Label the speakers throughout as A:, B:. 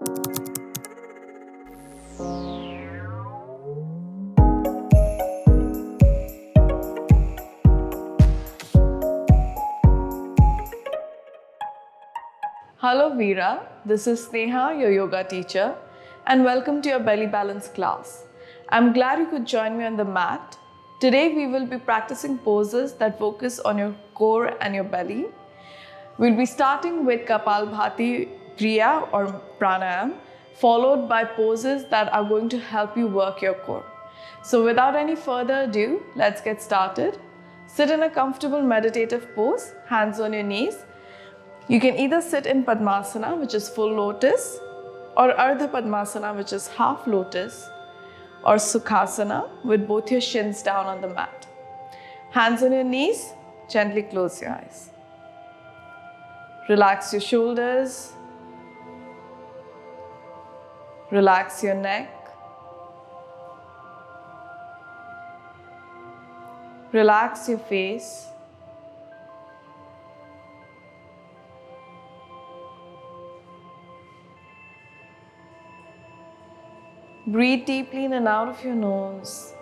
A: Hello Veera, this is Sneha, your yoga teacher, and welcome to your belly balance class. I'm glad you could join me on the mat. Today we will be practicing poses that focus on your core and your belly. We'll be starting with Kapalbhati Kriya or Pranayam, followed by poses that are going to help you work your core. So without any further ado, let's get started. Sit in a comfortable meditative pose, hands on your knees. You can either sit in Padmasana, which is full lotus, or Ardha Padmasana, which is half lotus, or Sukhasana, with both your shins down on the mat. Hands on your knees, gently close your eyes. Relax your shoulders, relax your neck, relax your face. Breathe deeply in and out of your nose.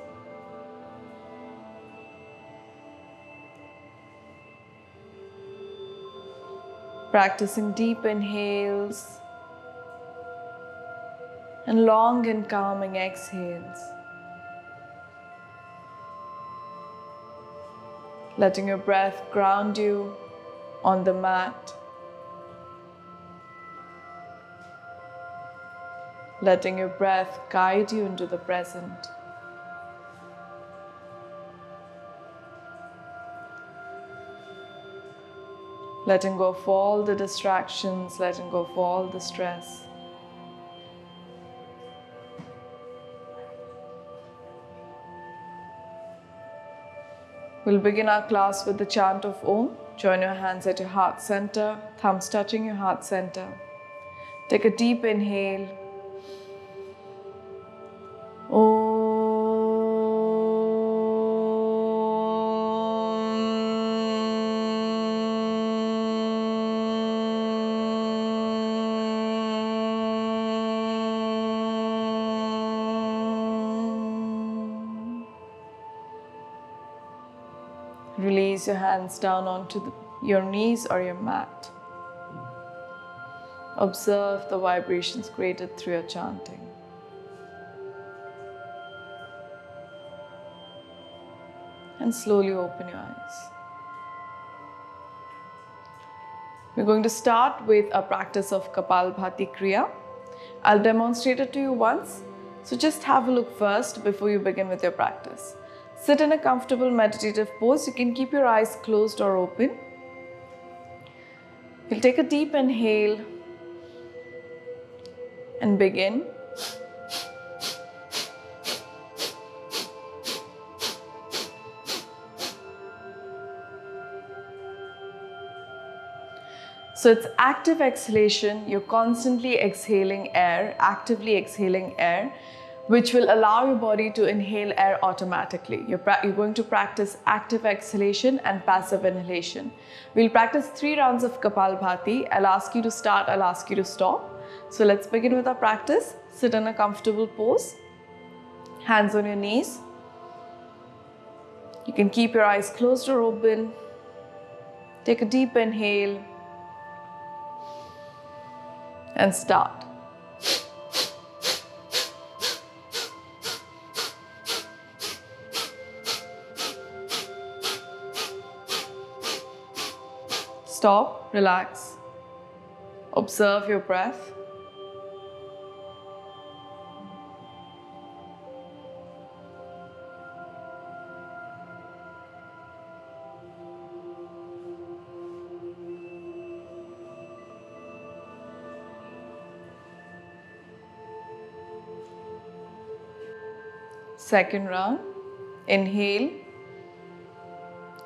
A: Practicing deep inhales and long and calming exhales. Letting your breath ground you on the mat. Letting your breath guide you into the present. Letting go of all the distractions, letting go of all the stress. We'll begin our class with the chant of Om. Join your hands at your heart center, thumbs touching your heart center. Take a deep inhale. Om. Release your hands down onto your knees or your mat. Observe the vibrations created through your chanting. And slowly open your eyes. We're going to start with a practice of Kapalbhati Kriya. I'll demonstrate it to you once, so just have a look first before you begin with your practice. Sit in a comfortable meditative pose. You can keep your eyes closed or open. You'll take a deep inhale and begin. So it's active exhalation. You're constantly exhaling air, actively exhaling air, which will allow your body to inhale air automatically. You're going to practice active exhalation and passive inhalation. We'll practice 3 rounds of Kapalbhati. I'll ask you to start, I'll ask you to stop. So let's begin with our practice. Sit in a comfortable pose, hands on your knees. You can keep your eyes closed or open. Take a deep inhale and start. Stop, relax, observe your breath. Second round, inhale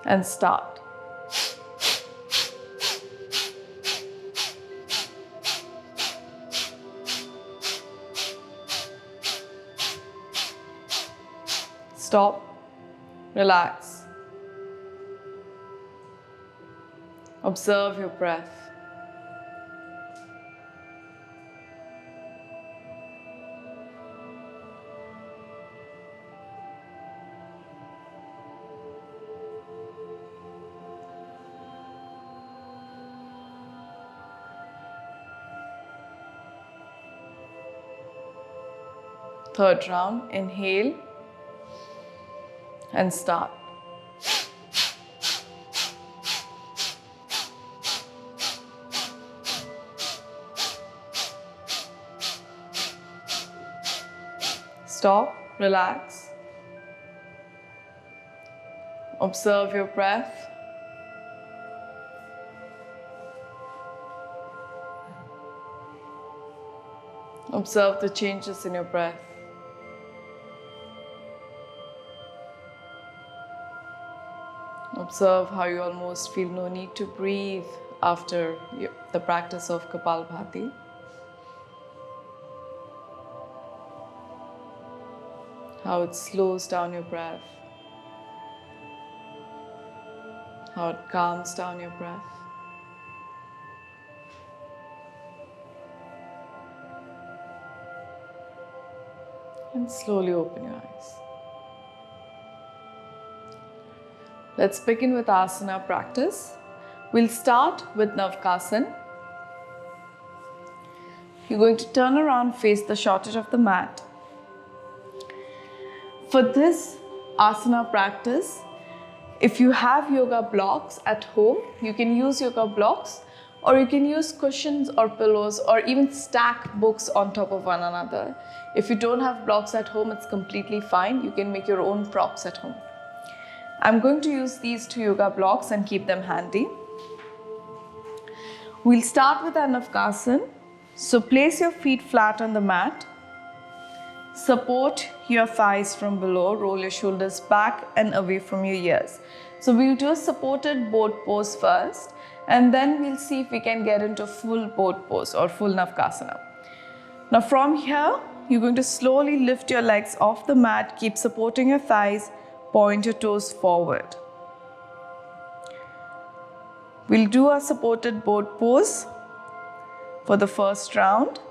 A: and start. Stop, relax. Observe your breath. Third round, inhale and start. Stop, relax. Observe your breath. Observe the changes in your breath. Observe how you almost feel no need to breathe after the practice of Kapalbhati. How it slows down your breath. How it calms down your breath. And slowly open your eyes. Let's begin with asana practice. We'll start with Navkasan. You're going to turn around, face the short edge of the mat. For this asana practice, if you have yoga blocks at home, you can use yoga blocks, or you can use cushions or pillows, or even stack books on top of one another. If you don't have blocks at home, it's completely fine. You can make your own props at home. I'm going to use these 2 yoga blocks and keep them handy. We'll start with Navkasan. So place your feet flat on the mat. Support your thighs from below. Roll your shoulders back and away from your ears. So we'll do a supported boat pose first, and then we'll see if we can get into full boat pose or full Navkasana. Now from here, you're going to slowly lift your legs off the mat. Keep supporting your thighs. Point your toes forward. We'll do a supported boat pose for the first round,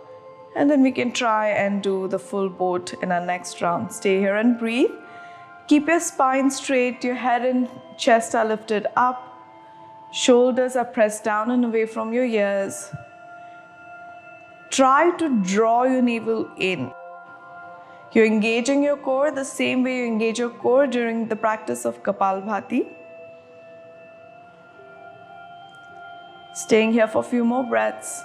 A: and then we can try and do the full boat in our next round. Stay here and breathe. Keep your spine straight, your head and chest are lifted up, shoulders are pressed down and away from your ears. Try to draw your navel in. You're engaging your core the same way you engage your core during the practice of Kapalbhati. Staying here for a few more breaths.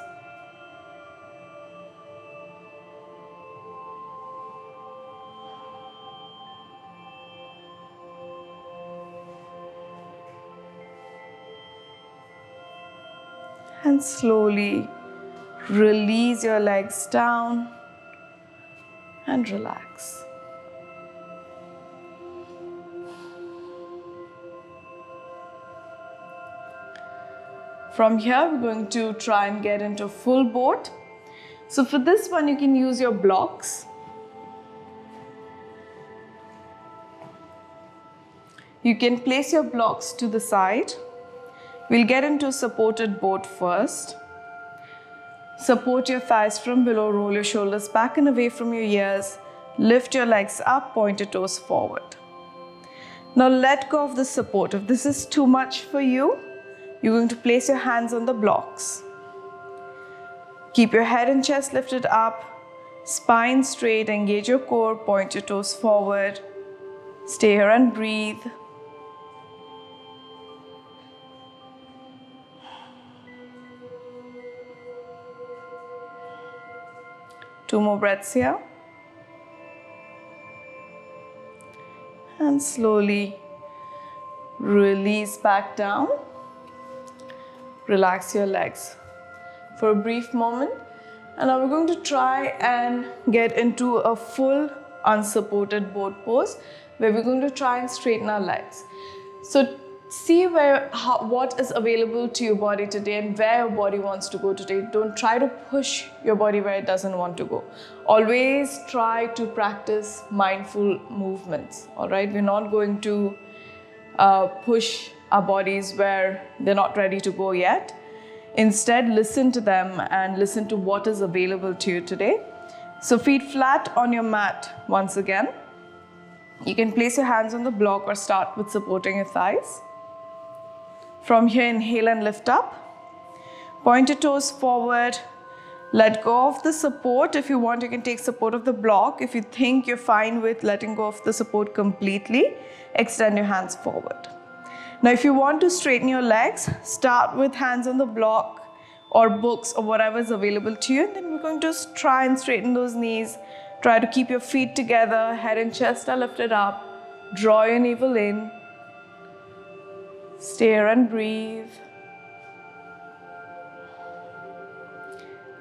A: And slowly release your legs down and relax. From here, we're going to try and get into full boat. So for this one, you can use your blocks. You can place your blocks to the side. We'll get into supported boat first. Support your thighs from below, roll your shoulders back and away from your ears. Lift your legs up, point your toes forward. Now let go of the support. If this is too much for you, you're going to place your hands on the blocks. Keep your head and chest lifted up, spine straight, engage your core, point your toes forward. Stay here and breathe. Two more breaths here. And slowly release back down. Relax your legs for a brief moment. And now we're going to try and get into a full unsupported boat pose where we're going to try and straighten our legs. So see what is available to your body today and where your body wants to go today. Don't try to push your body where it doesn't want to go. Always try to practice mindful movements, all right? We're not going to push our bodies where they're not ready to go yet. Instead, listen to them and listen to what is available to you today. So feet flat on your mat once again. You can place your hands on the block or start with supporting your thighs. From here, inhale and lift up. Point your toes forward. Let go of the support. If you want, you can take support of the block. If you think you're fine with letting go of the support completely, extend your hands forward. Now, if you want to straighten your legs, start with hands on the block or books or whatever is available to you. And then we're going to try and straighten those knees. Try to keep your feet together, head and chest are lifted up. Draw your navel in. Stay here and breathe.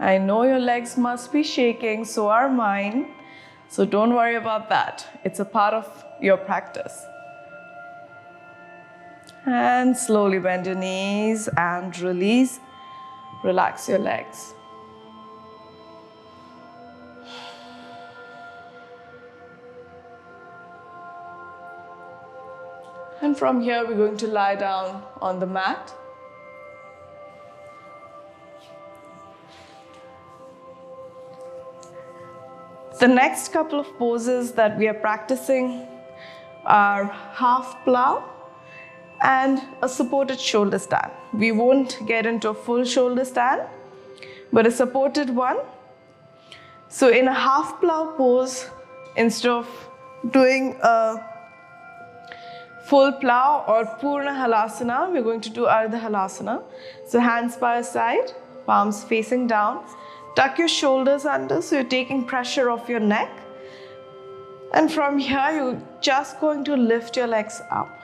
A: I know your legs must be shaking, so are mine. So don't worry about that. It's a part of your practice. And slowly bend your knees and release. Relax your legs. And from here, we're going to lie down on the mat. The next couple of poses that we are practicing are half plow and a supported shoulder stand. We won't get into a full shoulder stand, but a supported one. So in a half plow pose, instead of doing a full plow or Purna Halasana, we're going to do Ardha Halasana. So hands by your side, palms facing down. Tuck your shoulders under, so you're taking pressure off your neck. And from here, you're just going to lift your legs up.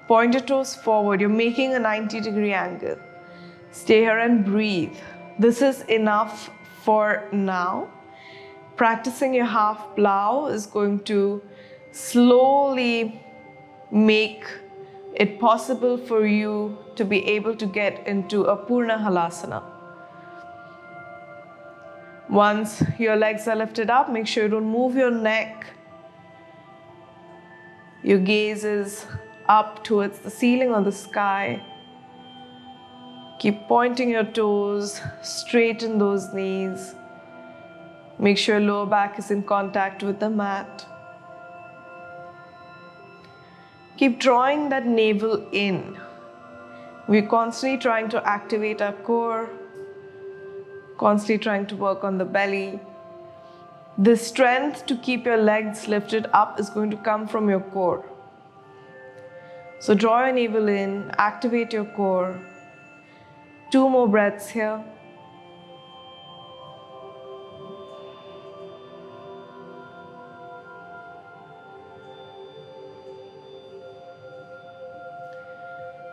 A: Point your toes forward. You're making a 90-degree angle. Stay here and breathe. This is enough for now. Practicing your half plow is going to slowly make it possible for you to be able to get into a Purna Halasana. Once your legs are lifted up, make sure you don't move your neck. Your gaze is up towards the ceiling or the sky. Keep pointing your toes, straighten those knees. Make sure lower back is in contact with the mat. Keep drawing that navel in. We're constantly trying to activate our core, constantly trying to work on the belly. The strength to keep your legs lifted up is going to come from your core. So draw your navel in, activate your core. 2 more breaths here.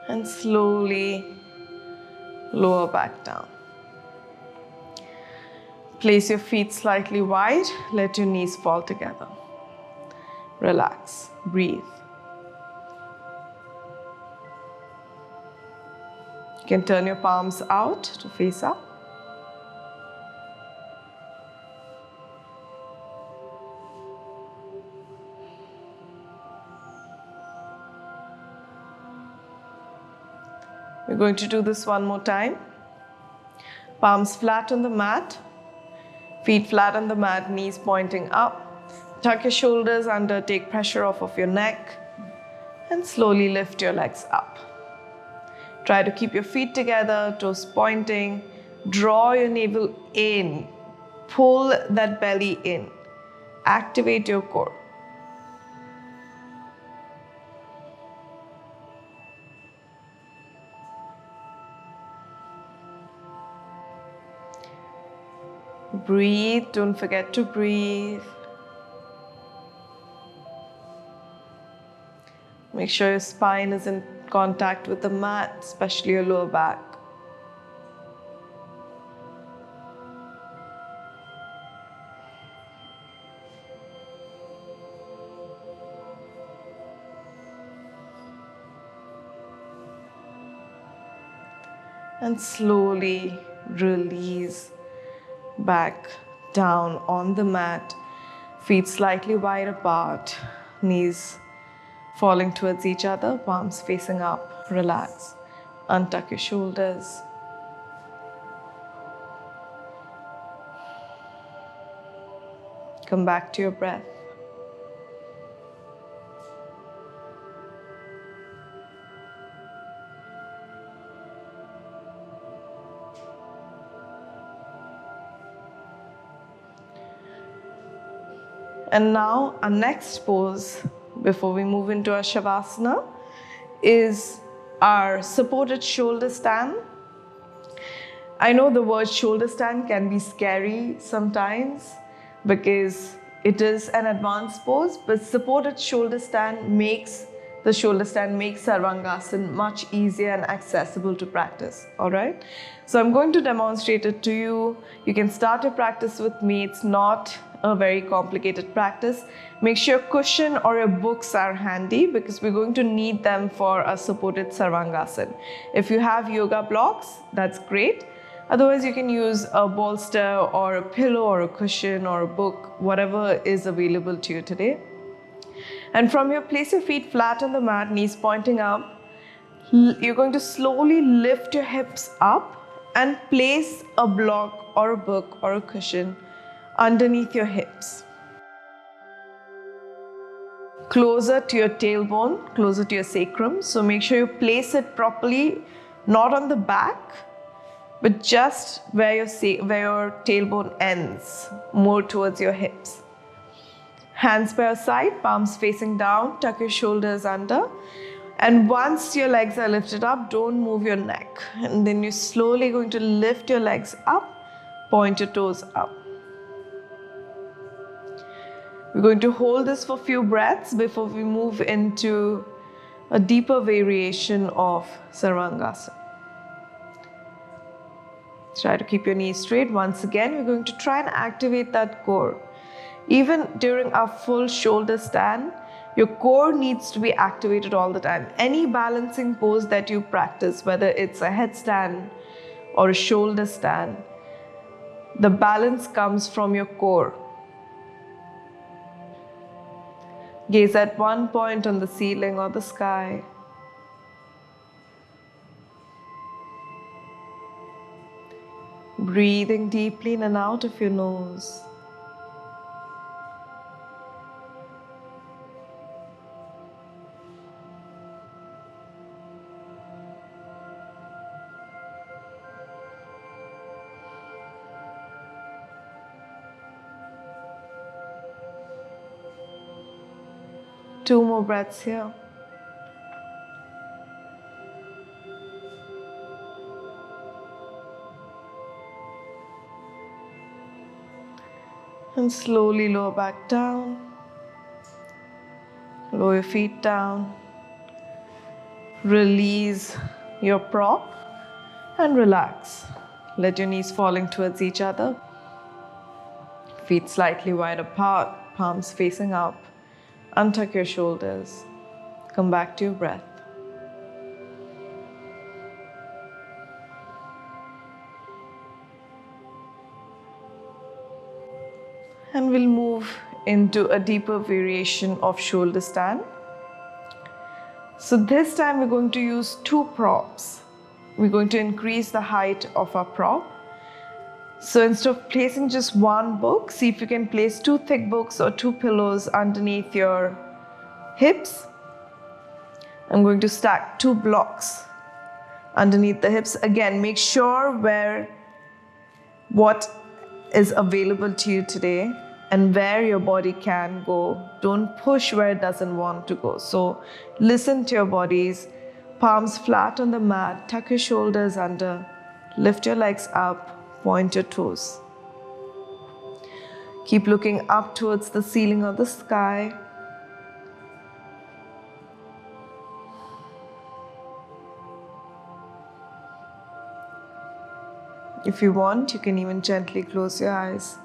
A: And slowly lower back down. Place your feet slightly wide, let your knees fall together. Relax, breathe. You can turn your palms out to face up. We're going to do this one more time. Palms flat on the mat. Feet flat on the mat, knees pointing up. Tuck your shoulders under, take pressure off of your neck. And slowly lift your legs up. Try to keep your feet together, toes pointing. Draw your navel in. Pull that belly in. Activate your core. Breathe, don't forget to breathe. Make sure your spine is in contact with the mat, especially your lower back. And slowly release back down on the mat, feet slightly wide apart, knees falling towards each other, palms facing up. Relax. Untuck your shoulders. Come back to your breath. And now our next pose before we move into our Shavasana is our supported shoulder stand. I know the word shoulder stand can be scary sometimes because it is an advanced pose, but supported shoulder stand makes Sarvangasana much easier and accessible to practice. All right. So I'm going to demonstrate it to you. You can start your practice with me. It's not a very complicated practice. Make sure your cushion or your books are handy because we're going to need them for a supported Sarvangasana. If you have yoga blocks, that's great. Otherwise, you can use a bolster or a pillow or a cushion or a book, whatever is available to you today. And from here, place your feet flat on the mat, knees pointing up. You're going to slowly lift your hips up and place a block or a book or a cushion underneath your hips. Closer to your tailbone, closer to your sacrum. So make sure you place it properly, not on the back, but just where your tailbone ends, more towards your hips. Hands by your side, palms facing down, tuck your shoulders under. And once your legs are lifted up, don't move your neck. And then you're slowly going to lift your legs up, point your toes up. We're going to hold this for a few breaths before we move into a deeper variation of Sarvangasana. Try to keep your knees straight. Once again, we're going to try and activate that core. Even during our full shoulder stand, your core needs to be activated all the time. Any balancing pose that you practice, whether it's a headstand or a shoulder stand, the balance comes from your core. Gaze at one point on the ceiling or the sky. Breathing deeply in and out of your nose. Two more breaths here. And slowly lower back down. Lower your feet down. Release your prop and relax. Let your knees falling towards each other. Feet slightly wide apart, palms facing up. Untuck your shoulders. Come back to your breath. And we'll move into a deeper variation of shoulder stand. So this time we're going to use two props. We're going to increase the height of our prop. So instead of placing just one book, see if you can place two thick books or two pillows underneath your hips. I'm going to stack two blocks underneath the hips. Again, make sure what is available to you today and where your body can go. Don't push where it doesn't want to go. So listen to your bodies. Palms flat on the mat, tuck your shoulders under, lift your legs up. Point your toes. Keep looking up towards the ceiling or the sky. If you want, you can even gently close your eyes.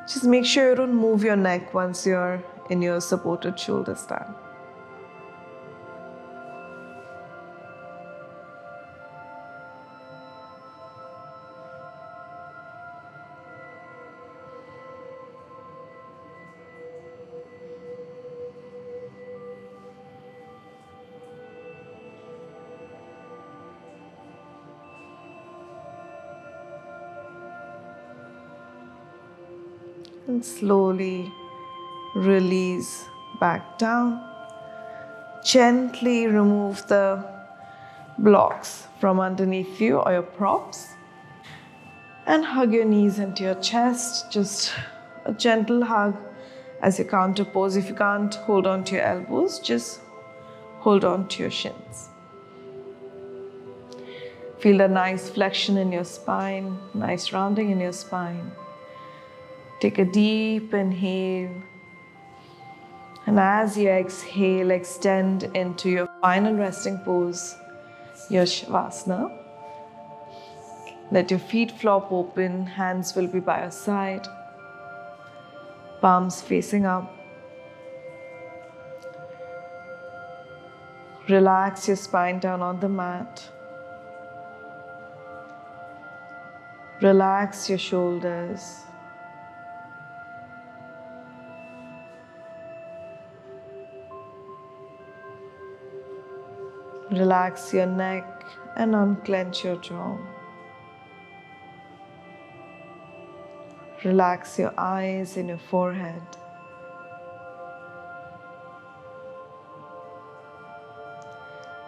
A: Just make sure you don't move your neck once you're in your supported shoulder stand. And slowly release back down. Gently remove the blocks from underneath you or your props. And hug your knees into your chest. Just a gentle hug As you counter pose, if you can't hold on to your elbows, just hold on to your shins. Feel a nice flexion in your spine, nice rounding in your spine. Take a deep inhale. And as you exhale, extend into your final resting pose, your Shavasana. Let your feet flop open, hands will be by your side, palms facing up. Relax your spine down on the mat. Relax your shoulders. Relax your neck and unclench your jaw. Relax your eyes and your forehead.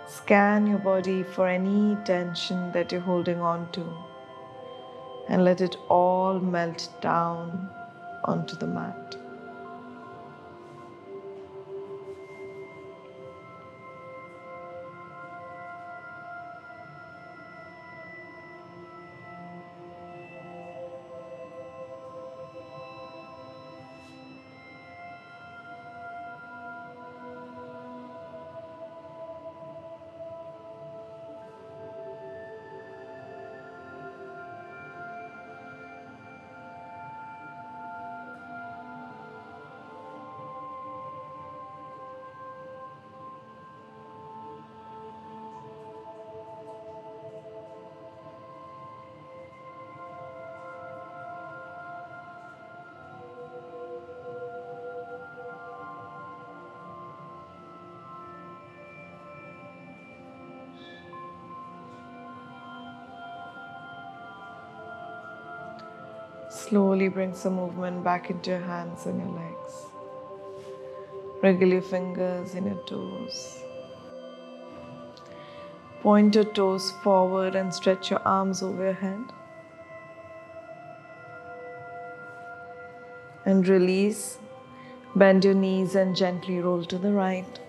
A: Scan your body for any tension that you're holding on to and let it all melt down onto the mat. Slowly bring some movement back into your hands and your legs. Wriggle your fingers in your toes. Point your toes forward and stretch your arms over your head. And release. Bend your knees and gently roll to the right.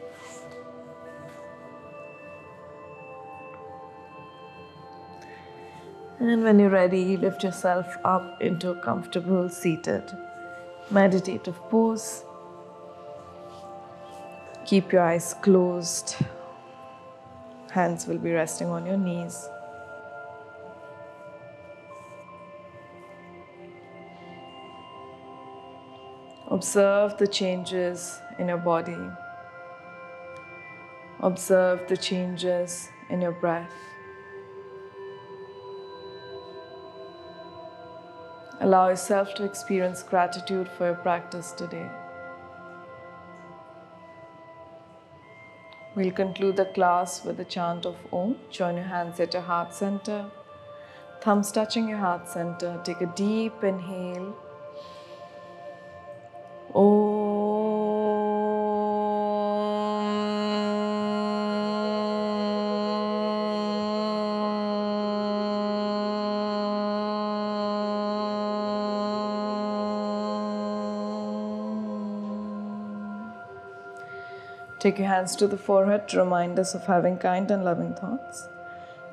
A: And when you're ready, lift yourself up into a comfortable seated meditative pose. Keep your eyes closed. Hands will be resting on your knees. Observe the changes in your body. Observe the changes in your breath. Allow yourself to experience gratitude for your practice today. We'll conclude the class with the chant of Om. Join your hands at your heart center. Thumbs touching your heart center. Take a deep inhale. Take your hands to the forehead to remind us of having kind and loving thoughts.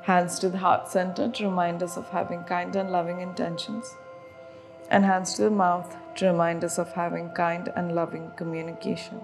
A: Hands to the heart center to remind us of having kind and loving intentions. And hands to the mouth to remind us of having kind and loving communication.